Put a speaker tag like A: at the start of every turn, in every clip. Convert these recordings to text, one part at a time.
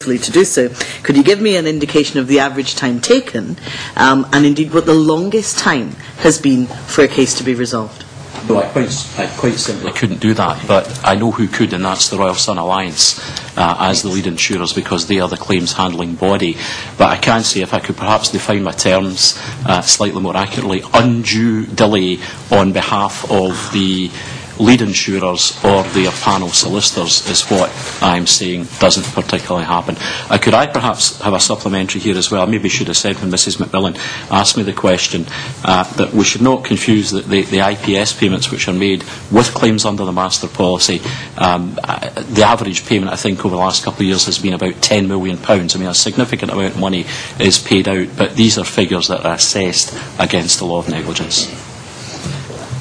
A: to do so. Could you give me an indication of the average time taken, and indeed what the longest time has been for a case to be resolved?
B: No, I quite simply couldn't do that, but I know who could, and that's the Royal Sun Alliance as the lead insurers, because they are the claims handling body. But I can say, if I could perhaps define my terms slightly more accurately, undue delay on behalf of the lead insurers or their panel solicitors is what I'm saying doesn't particularly happen. Could I perhaps have a supplementary here as well? Maybe should have said when Mrs Macmillan asked me the question that we should not confuse the IPS payments which are made with claims under the master policy. The average payment, I think, over the last couple of years has been about £10 million. I mean, a significant amount of money is paid out, but these are figures that are assessed against the law of negligence.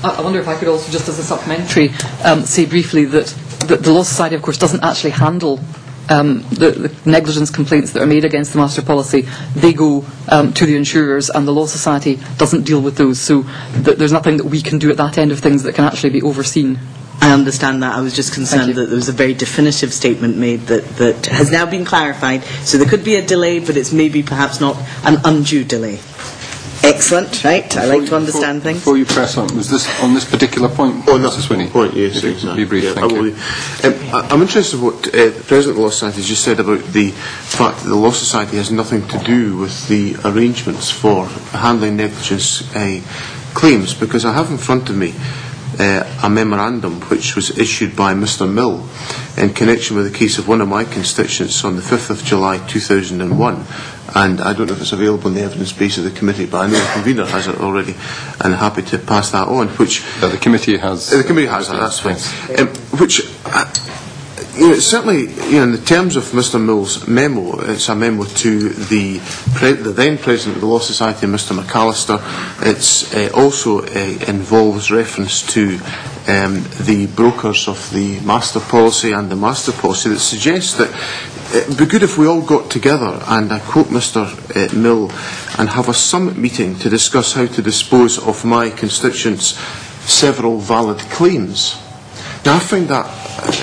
C: I wonder if I could also, just as a supplementary, say briefly that the Law Society, of course, doesn't actually handle the negligence complaints that are made against the master policy. They go to the insurers, and the Law Society doesn't deal with those. So there's nothing that we can do at that end of things that can actually be overseen.
A: I understand that. I was just concerned that there was a very definitive statement made that has now been clarified. So there could be a delay, but it's maybe perhaps not an undue delay. Excellent, right? I like to understand things.
D: Before you press on, was this on this particular point?
E: Oh, that's Swinney. Point, yes, exactly.
D: Be brief, thank you.
E: I'm interested in what the President of the Law Society has just said about the fact that the Law Society has nothing to do with the arrangements for handling negligence claims, because I have in front of me a memorandum which was issued by Mr Mill in connection with the case of one of my constituents on the 5th of July 2001. And I don't know if it's available in the evidence base of the committee, but I know the convener has it already, and I'm happy to pass that on. Which
D: the committee has.
E: The committee has that. That's fine. Which, certainly, in the terms of Mr Mill's memo, it's a memo to the then President of the Law Society, Mr McAllister. It's also involves reference to the brokers of the master policy and the master policy that suggests that it would be good if we all got together, and I quote Mr Mill, and have a summit meeting to discuss how to dispose of my constituents' several valid claims. Now I find that,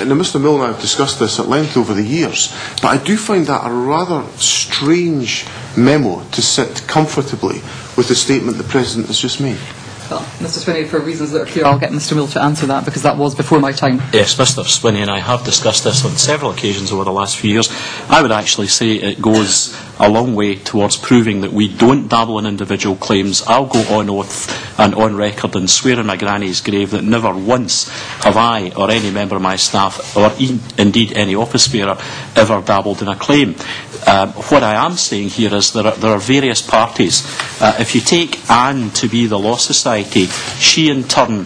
E: now Mr Mill and I have discussed this at length over the years, but I do find that a rather strange memo to sit comfortably with the statement the President has just made.
C: Well, Mr Swinney, for reasons that are clear, I'll get Mr Mill to answer that, because that was before my time.
B: Yes, Mr Swinney and I have discussed this on several occasions over the last few years. I would actually say it goes a long way towards proving that we don't dabble in individual claims. I'll go on oath and on record and swear in my granny's grave that never once have I or any member of my staff, or indeed any office bearer, ever dabbled in a claim. What I am saying here is there are various parties. If you take Anne to be the Law Society, she in turn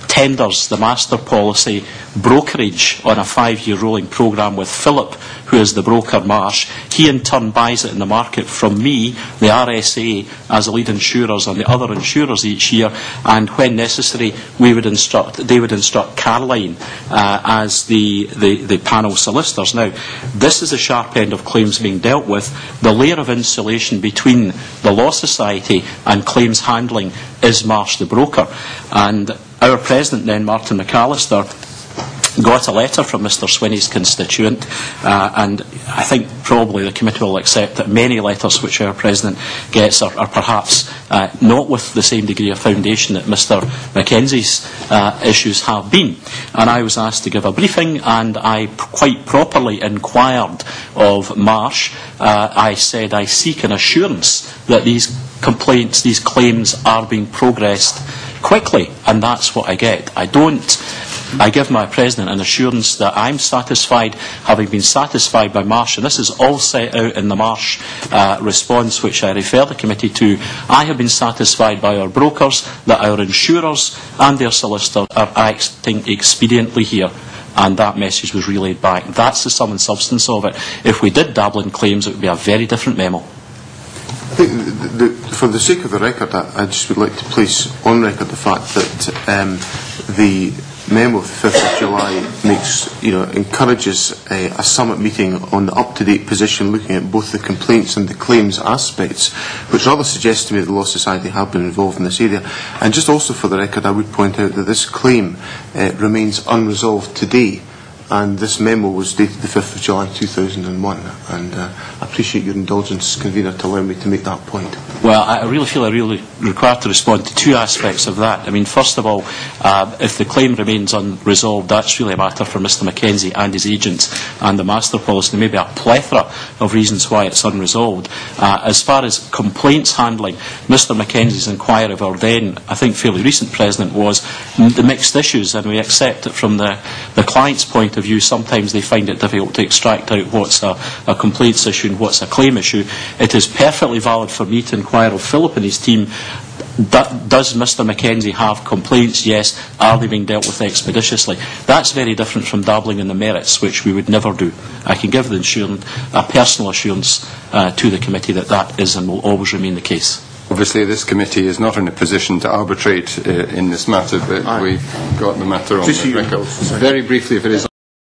B: tenders the master policy brokerage on a 5-year rolling programme with Philip, who is the broker Marsh. He in turn buys it in the market from me, the RSA, as the lead insurers, and the other insurers each year, and when necessary they would instruct Caroline as the panel solicitors. Now, this is the sharp end of claims being dealt with. The layer of insulation between the Law Society and claims handling is Marsh the broker. And our President then, Martin McAllister, got a letter from Mr Swinney's constituent, and I think probably the committee will accept that many letters which our President gets are perhaps not with the same degree of foundation that Mr Mackenzie's issues have been. And I was asked to give a briefing, and I quite properly inquired of Marsh. I said I seek an assurance that these complaints, these claims are being progressed quickly, and that's what I get. I give my President an assurance that I'm satisfied, having been satisfied by Marsh, and this is all set out in the Marsh response which I refer the committee to. I have been satisfied by our brokers that our insurers and their solicitors are acting expediently here, and that message was relayed back. That's the sum and substance of it. If we did dabble in claims, it would be a very different memo.
E: I think for the sake of the record, I just would like to place on record the fact that the memo of the 5th of July encourages a summit meeting on the up-to-date position, looking at both the complaints and the claims aspects, which rather suggests to me that the Law Society have been involved in this area. And just also for the record, I would point out that this claim remains unresolved today, and this memo was dated the 5th of July 2001, and I appreciate your indulgence, Convener, to allow me to make that point.
B: Well, I really feel I really required to respond to two aspects of that. I mean, first of all, if the claim remains unresolved, that's really a matter for Mr Mackenzie and his agents and the Master Policy. There may be a plethora of reasons why it's unresolved. As far as complaints handling, Mr Mackenzie's inquiry of our then, I think, fairly recent President was the mixed issues, and we accept it from the client's point of view. Sometimes they find it difficult to extract out what's a complaints issue and what's a claim issue. It is perfectly valid for me to inquire of Philip and his team, does Mr Mackenzie have complaints? Yes. Are they being dealt with expeditiously? That's very different from dabbling in the merits, which we would never do. I can give a personal assurance to the committee that that is and will always remain the case.
D: Obviously, this committee is not in a position to arbitrate in this matter, but we've got the matter on the record. Very briefly, if it is